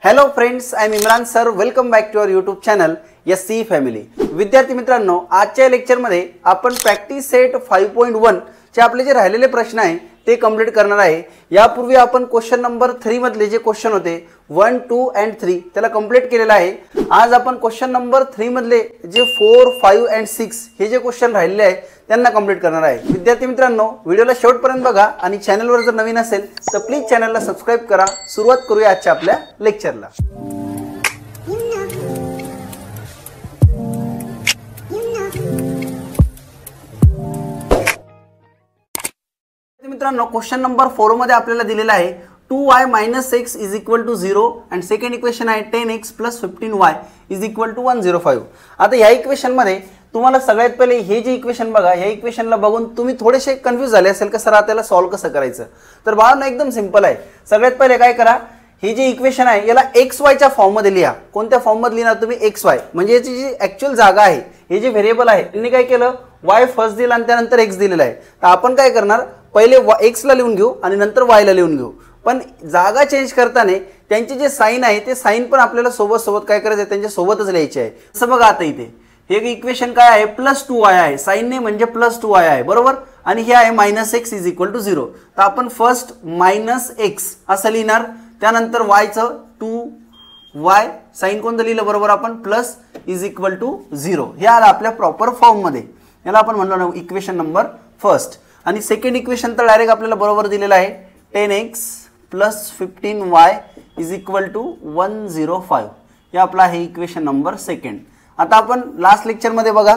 Hello friends, I am Imran sir. Welcome back to our YouTube channel SC family. विद्यार्थी मित्रांनो, आजच्या लेक्चरमध्ये आपण प्रॅक्टिस सेट 5.1 चे आपले जे राहिलेले प्रश्न आहे ते कंप्लीट करणार आहे. यापूर्वी आपण क्वेश्चन नंबर 3 मधले जे क्वेश्चन होते 1, 2 and 3 त्याला कंप्लीट केलेला आहे. आज आपण क्वेश्चन नंबर 3 मधले जे 4, 5 and 6 हे जे क्वेश्चन राहिलेले आहे त्यांना कंप्लीट करणार आहे. विद्यार्थी मित्रांनो, व्हिडिओला शेवटपर्यंत बघा आणि चॅनलवर जर नवीन असेल तर प्लीज चॅनलला सबस्क्राइब करा. सुरुवात करूया आजच्या आपल्या लेक्चरला. मित्रांनो, क्वेश्चन नंबर 4 मध्ये आपल्याला दिलेला आहे 2y - x = 0 and second equation आहे 10x + 15y = 105. आता या इक्वेशन मध्ये तुम्हाला सगळ्यात पहिले हे जे इक्वेशन बघा, या इक्वेशनला बघून तुम्ही थोडेसे कन्फ्यूज झाले असेल की सर त्याला सॉल्व कसं करायचं. तर बाळांनो, एकदम सिंपल आहे. सगळ्यात पहिले काय करा, हे जे इक्वेशन आहे याला xy च्या फॉर्म मध्ये लिहा. कोणत्या फॉर्म मध्ये लिहिणार तुम्ही? xy. म्हणजे याची जी ऍक्च्युअल जागा आहे, हे जे व्हेरिएबल आहे त्यांनी काय केलं, y फर्स्ट दिला आणि त्यानंतर x दिलेला आहे. तर आपण काय करणार, पहिले x ला लिहून घेऊ आणि नंतर y ला लिहून घेऊ. पण जागा चेंज करताना त्यांचे जे साइन आहे ते साइन पण आपल्याला सोबत सोबत काय करायचं आहे, त्यांच्या सोबतच लिहायचे आहे. असं बघा, आता इथे हे इक्वेशन काय आहे, +2y आहे. साइन ने म्हणजे +2y आहे, बरोबर. आणि हे आहे -x = 0. तर आपण फर्स्ट -x असं लिहिणार, त्यानंतर y चं 2y, साइन कोणतं लिहिलं बरोबर आपण, प्लस = 0. हे आलं आपल्या प्रॉपर फॉर्म मध्ये. याला आपण म्हणलो ना इक्वेशन नंबर फर्स्ट. आणि सेकंड इक्वेशन तर डायरेक्ट आपल्याला बरोबर दिलेलं आहे 10x + 15y = 105. हे आपला आहे इक्वेशन नंबर सेकंड. आता आपण लास्ट लेक्चर मध्ये बघा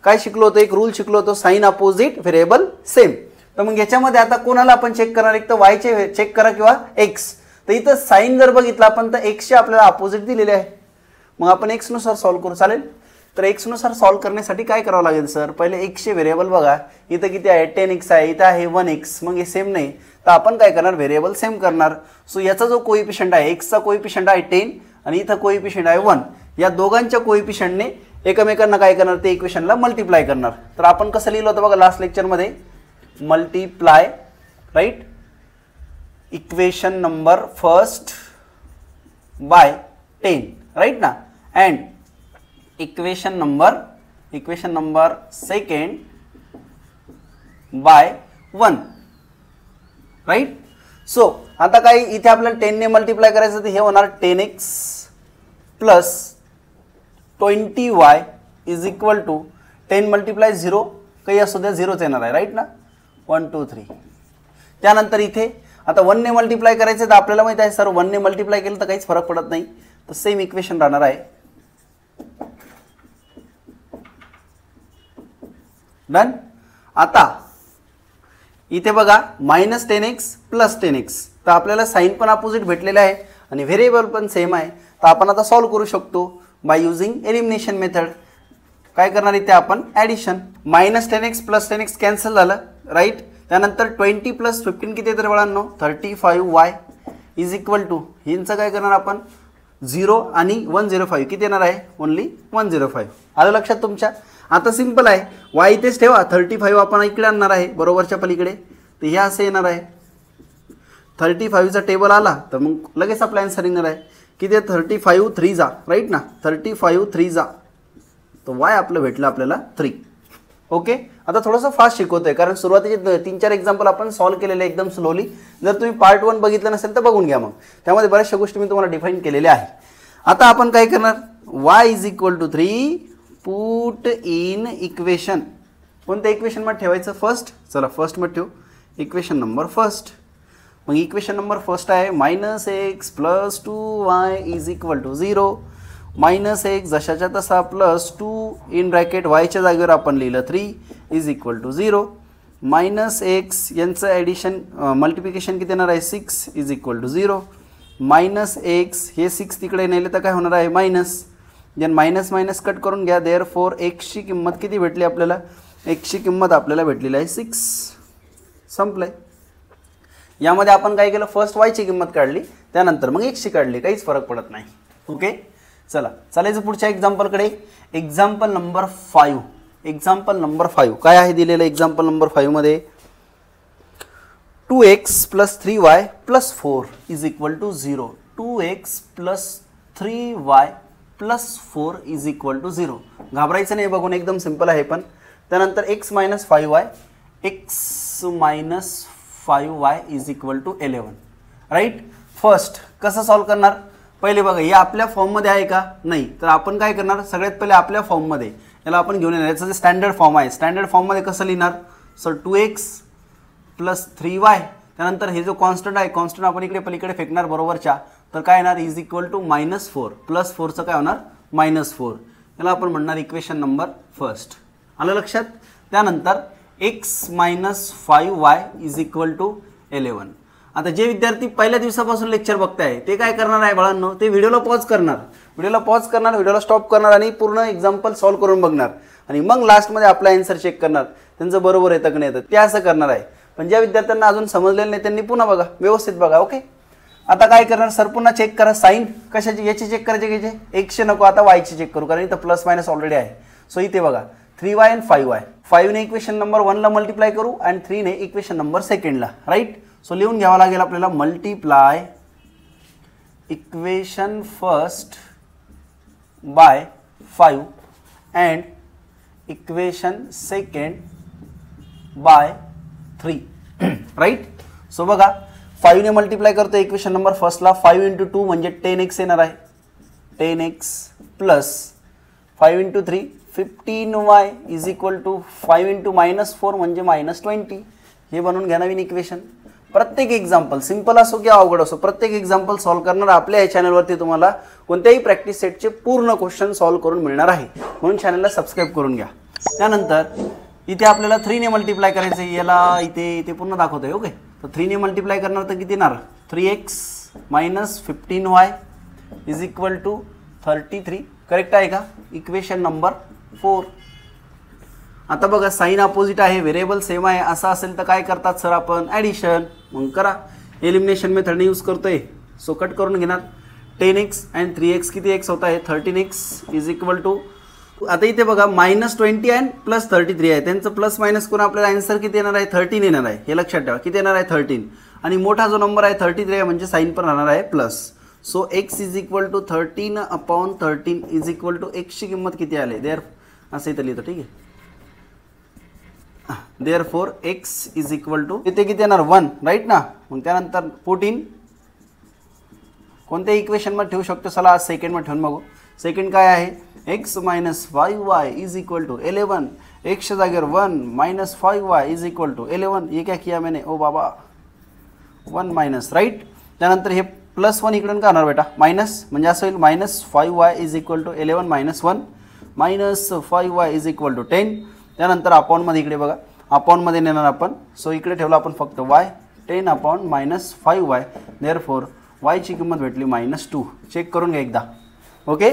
काय शिकलो होतो, एक रूल शिकलो होतो, साइन अपोजिट व्हेरिएबल सेम. तर मग याच्यामध्ये आता कोणाला आपण चेक करणार, एक तर y चे चेक करा किंवा x. तर इथं साइन जर बघितलं आपण तर x चे आपल्याला अपोजिट दिलेले आहे. मग आपण x नुसार सॉल्व करू, चालेल. तर x नुसार सॉल्व करण्यासाठी काय करावं लागेल सर, पहिले x चे व्हेरिएबल बघा. इथं किती आहे, 10x आहे, इथं आहे 1x. मग हे सेम नाही, तर आपण काय करणार, व्हेरिएबल सेम करणार. सो याचा जो कोएफिशिएंट आहे, x चा कोएफिशिएंट आहे 10 आणि इथं कोएफिशिएंट आहे 1. या दोघांच्या कोएफिशिएंटने एकमेकांना काय करणार, ते इक्वेशनला मल्टिप्लाय करणार. तर आपण कसं लिहिलं होतं बघा लास्ट लेक्चर मध्ये, multiply, right, equation number first by 10, right ना, and equation number second by 1, right. So आता काय इथे आपल्याला 10 ने मल्टिप्लाय करायचं, तर हे होणार 10x + 20y = 10 × 0, काही असू द्या 0च येणार आहे, राईट ना, 1 2 3. त्यानंतर इथे आता 1 ने मल्टिप्लाय करायचं, तर आपल्याला माहिती आहे सर 1 ने मल्टिप्लाय केलं तर काहीच फरक पडत नाही. तर सेम इक्वेशन राहणार आहे. डन. आता इथे बघा -10x + 10x, तर आपल्याला साइन पण अपोजिट भेटलेले आहे आणि व्हेरिएबल पण सेम आहे. तर आपण आता सॉल्व करू शकतो बाय युजिंग एलिमिनेशन मेथड. काय करणार, इथे आपण ॲडिशन, -10x + 10x कॅन्सल झालं, राईट. त्यानंतर 20 + 15 किती येतं बाळांनो, 35y = हिंचं काय करणार आपण, 0 आणि 105 किती येणार आहे, ओनली 105. आलं लक्षात तुमच्या. आता सिंपल आहे, y इथेच ठेवा, 35 आपण इकडे आणणार आहे बरोबरच्या पलीकडे. तर हे असं येणार आहे, 35चा टेबल आला तर मग लगेच आपला आन्सर येणार आहे. किती आहे, 35 3 जा, राईट ना, 35 3 जा. तर y आपलं भेटलं आपल्याला 3. ओके. आता थोडंसं फास्ट शिकवतोय कारण सुरुवातीचे 3-4 एक्झाम्पल आपण सॉल्व केलेले एकदम स्लोली. जर तुम्ही पार्ट 1 बघितलं नसेल तर बघून घ्या, मग त्यामध्ये बऱ्याचशा गोष्टी मी तुम्हाला डिफाईन केलेल्या आहे. आता आपण काय करणार, y = 3 पुट इन इक्वेशन. कोणत्या इक्वेशन मध्ये ठेवायचं, फर्स्ट. चला फर्स्ट मध्ये ठेवू, इक्वेशन नंबर फर्स्ट. मग इक्वेशन नंबर फर्स्ट आहे -x + 2y = 0. -x जशाच्या तसा +2 इन ब्रॅकेट y च्या जागेवर आपण लिहिलं 3 = 0. -x यांचं ॲडिशन मल्टिप्लिकेशन किती येणार आहे, 6 = 0. -x हे 6 तिकडे नेले तर काय होणार आहे, मायनस. जन मायनस कट करून घ्या. देअरफॉर x ची किंमत किती भेटली आपल्याला, x ची किंमत आपल्याला भेटलेली आहे 6. संपलंय. यामध्ये आपण काय केलं, फर्स्ट y ची किंमत काढली, त्यानंतर मग x ची काढली, काहीच फरक पडत नाही. ओके. चला चालायचं पुढच्या एक्झाम्पलकडे. Example number 5. काय आहे दिलेलं एक्झाम्पल नंबर 5 मध्ये, 2x + 3y + 4 = 0. 2x plus 3y plus 4 is equal to 0. घाबरायचं नाही, बघून एकदम सिंपल आहे. पण त्यानंतर x minus 5y is equal to 11. Right. First कसं सॉल्व करणार, पहिले बघा हे आपल्या फॉर्ममध्ये आहे का नाही, तर आपण काय करणार, सगळ्यात पहिले आपल्या फॉर्ममध्ये याला आपण घेऊन येणार. याचं जे स्टँडर्ड फॉर्म आहे, स्टँडर्ड फॉर्ममध्ये कसं लिहिणार, सर 2x प्लस 3y, त्यानंतर हे जो कॉन्स्टंट आहे कॉन्स्टंट आपण इकडे पलीकडे फेकणार बरोबरच्या, तर काय येणार इज इक्वल टू -4 प्लस 4चं काय होणार -4. याला आपण म्हणणार इक्वेशन नंबर फर्स्ट. आलं लक्षात. त्यानंतर x minus 5y is equal to 11. आता जे विद्यार्थी पहिल्या दिवसापासून लेक्चर बघताय ते काय करणार आहे बाळांनो, ते व्हिडिओला पॉज करणार, व्हिडिओला स्टॉप करणार आणि पूर्ण एक्झाम्पल सॉल्व करून बघणार आणि मग लास्टमध्ये आपला आन्सर चेक करणार त्यांचं बरोबर येतं की नाही येतं, ते असं करणार आहे. पण ज्या विद्यार्थ्यांना अजून समजलेलं नाही त्यांनी पुन्हा बघा, व्यवस्थित बघा. ओके. आता काय करणार, सर पुन्हा चेक करा साईन कशाची, याची चेक करायचे घ्यायचे, एक्सचे नको, आता वायची चेक करू, कारण इथं प्लस मायनस ऑलरेडी आहे. सो इथे बघा 3y आणि 5y, 5 ने इक्वेशन नंबर 1 ला मल्टिप्लाय करू आणि 3 ने इक्वेशन नंबर 2 ला. राईट. सो लिहून घ्यावं लागेल आपल्याला multiply equation first by 5 and equation second by 3. Right. So बघा 5 ने मल्टिप्लाय करतो इक्वेशन नंबर फर्स्टला, 5 × 2 म्हणजे 10x येणार आहे, 10x plus 5 × 3 15y is equal to 5 × -4 म्हणजे -20. हे बनवून घ्या नवीन इक्वेशन. प्रत्येक एक्झाम्पल सिंपल असो किंवा अवघड असो, प्रत्येक एक्झाम्पल सॉल्व करणार आपल्या या चॅनलवरती तुम्हाला कोणत्याही प्रॅक्टिस सेटचे पूर्ण क्वेश्चन सॉल्व करून मिळणार आहे, म्हणून चॅनलला सबस्क्राईब करून घ्या. त्यानंतर इथे आपल्याला 3 ने मल्टिप्लाय करायचं आहे, याला इथे पूर्ण दाखवत आहे. ओके. तर 3 ने मल्टिप्लाय करणार तर किती येणार, 3x minus 15y is equal to 33. Correct आहे का. Equation number 4. आता बघा साइन अपोजिट आहे, व्हेरिएबल सेम आहे, असं असेल तर काय करतात सर आपण, ॲडिशन. मग करा, एलिमिनेशन मेथडने यूज करतोय. सो कट करून घेणार 10x अँड 3x किती x होत आहे 13x इज इक्वल टू, आता इथे बघा -20 अँड प्लस 33 आहे, त्यांचं प्लस मायनस करून आपल्याला आन्सर किती येणार आहे 13 येणार आहे. हे लक्षात ठेवा, किती येणार आहे 13. आणि मोठा जो नंबर आहे 33 आहे म्हणजे साइन पण राहणार आहे plus. So x is equal to 13/13 is equal to x ची किंमत किती आली, देअर असं इथं लिहितो. ठीक आहे. Therefore x is equal to इथे किती येणार 1. राईट ना. मग त्यानंतर 14 कोणत्या इक्वेशन मध्ये ठेवू शकतो, चला आज सेकंड मध्ये ठेवून बघू. सेकंड काय आहे, x minus 5y is equal to 11. x च्या जागेवर 1 minus 5y is equal to 11. ये क्या किया मैंने, ओ बाबा 1 मायनस. राईट. त्यानंतर हे +1 इकडून काय होणार बेटा, मायनस, म्हणजे असं होईल -5y is equal to 11 minus 1 minus 5y is equal to 10. त्यानंतर अपॉनमध्ये इकडे बघा, अपॉनमध्ये नेणार आपण. सो इकडे ठेवला आपण फक्त y, 10/- 5y. देअरफॉर y ची किंमत भेटली -2. चेक करून घ्या एकदा. ओके.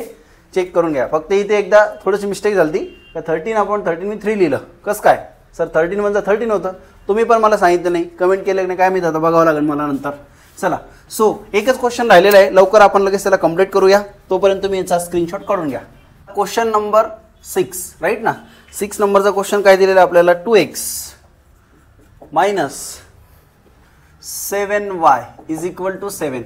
चेक करून घ्या. फक्त इथे एकदा थोडीशी मिस्टेक झाली, का 13/13 मी 3 लिहिलं. कसं काय सर, 13 म्हणजे 13 होतं, तुम्ही पण मला सांगितलं नाही, कमेंट केलं नाही, काय माहिती आता बघावं लागेल मला नंतर. चला. सो एकच क्वेश्चन राहिलेला आहे, लवकर आपण लगेच त्याला कंप्लीट करूया. तोपर्यंत तुम्ही याचा स्क्रीनशॉट काढून घ्या. Question number 6. राईट ना. 6 नंबरचा क्वेश्चन काय दिलेला आपल्याला, 2x minus 7y is equal to 7.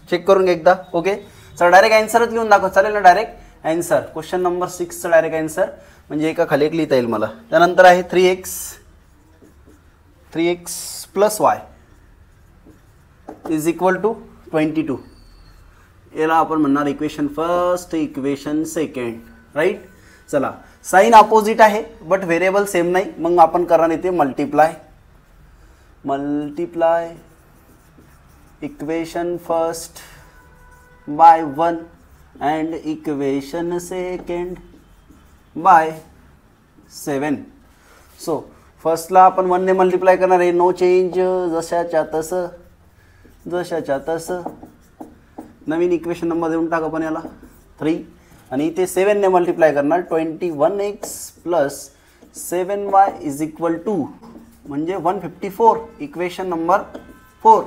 Check करून घ्या एकदा. ओके. सर डायरेक्ट आन्सरच लिहून दाखव, चालेल ना. डायरेक्ट आन्सर क्वेश्चन नंबर 6चं डायरेक्ट आन्सर म्हणजे एका खाली एक लिहिता येईल मला. त्यानंतर आहे 3x plus y is equal to 22. याला आपण म्हणणार equation first, equation second. Right. चला. साइन अपोजिट आहे बट व्हेरिएबल सेम नाही, मग आपण करणार इथे multiply equation first by 1 and equation second by 7. So फर्स्टला आपण 1 ने मल्टिप्लाय करणार आहे, नो चेंज, जशाच्या तसं. नवीन इक्वेशन नंबर देऊन टाका आपण याला 3. आणि इथे 7 ने मल्टिप्लाय करणार, 21x plus 7y is equal to म्हणजे 154. Equation number 4.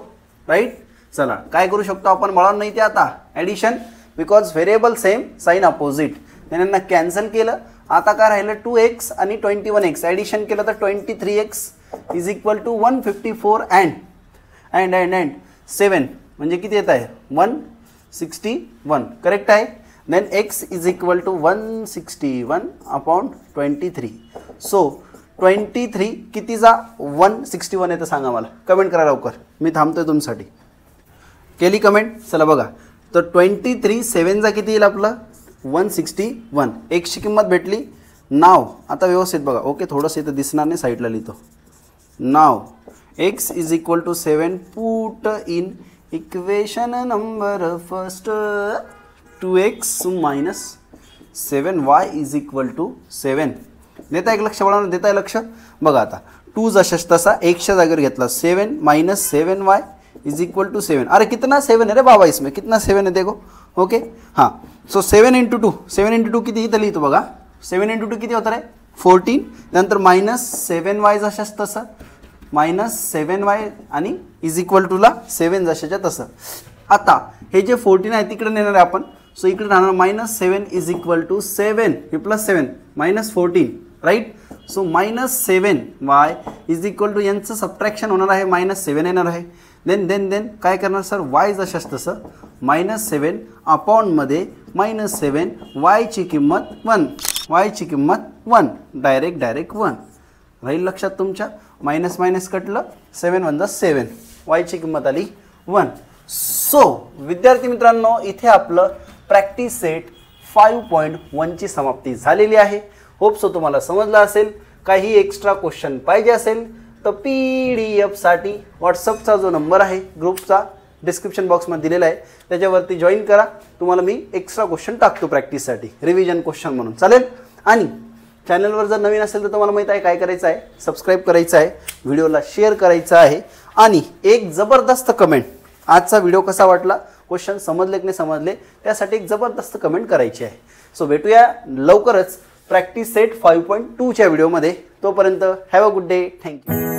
राईट. चला. काय करू शकतो आपण, मुळांना इथे आता addition, because variable same, sign opposite, त्यांना कॅन्सल केलं. आता काय राहिलं 2x आणि 21x, ॲडिशन केलं तर 23x is equal to 154 and 7 म्हणजे किती येत आहे 1 161 करेक्ट आहे. Then x is equal to 161 upon 23. So 23 कितीचा 161 येतं सांगा मला, कमेंट करा लवकर, मी थांबतोय तुमच्यासाठी. केली कमेंट? चला बघा, तर 23 7चा किती येईल आपलं 161. x ची किंमत भेटली. नाव आता व्यवस्थित बघा, ओके थोडंसं इथं दिसणार नाही, साईडला लिहितो. नाव x is equal to 7, put in equation number first 2x minus 7y is equal to 7. देता एक लक्ष बघा, देता लक्ष बघा. आता 2 जशाच तसा एक्सच्या जागेवर घेतला 7 minus 7y is equal to 7. अरे कितना 7 है रे बाबा, इसमें कितना 7 है देखो. ओके हाँ, सो 7 इंटू 2, 7 इंटू 2 किती इथं लिहितो बघा. 7 इंटू 2 किती होतं रे 14. नंतर मायनस 7y जशाच तसं मायनस 7y आणि इज इक्वल टूला 7 जशाच्या तसं. आता हे जे 14 आहे तिकडे नेणार आहे आपण. सो इकडे राहणार मायनस 7 इज इक्वल टू 7 हे plus 7 minus 14 right. So minus 7y is equal to यांचं सबट्रॅक्शन होणार आहे, मायनस 7 येणार आहे. देन काय करणार सर, y जशाच तसं मायनस 7 अपॉनमध्ये मायनस 7, y ची किंमत 1, y ची किंमत 1, डायरेक्ट 1 राहील लक्षात तुमच्या. मायनस मायनस कटलं, 7 × 7, y ची किंमत आली 1. सो विद्यार्थी मित्रांनो, इथे आपलं प्रॅक्टिस सेट 5.1 ची समाप्ती झालेली आहे. होप सो तुम्हाला समजलं असेल. काही एक्स्ट्रा क्वेश्चन पाहिजे असेल तर PDF साठी व्हॉट्सअपचा जो नंबर आहे ग्रुपचा डिस्क्रिप्शन बॉक्समध्ये दिलेला आहे, त्याच्यावरती जॉईन करा. तुम्हाला मी एक्स्ट्रा क्वेश्चन टाकतो प्रॅक्टिससाठी, रिव्हिजन क्वेश्चन म्हणून, चालेल. आणि चॅनलवर जर नवीन असेल तर तुम्हाला माहीत आहे काय करायचं आहे, सबस्क्राईब करायचं आहे, व्हिडिओला शेअर करायचं आहे आणि एक जबरदस्त कमेंट, आजचा व्हिडिओ कसा वाटला, क्वेश्चन समजले की नाही समजले, त्यासाठी एक जबरदस्त कमेंट करायची आहे. सो भेटूया लवकरच प्रॅक्टिस सेट 5.2 च्या व्हिडिओमध्ये. तोपर्यंत have a good day. Thank you.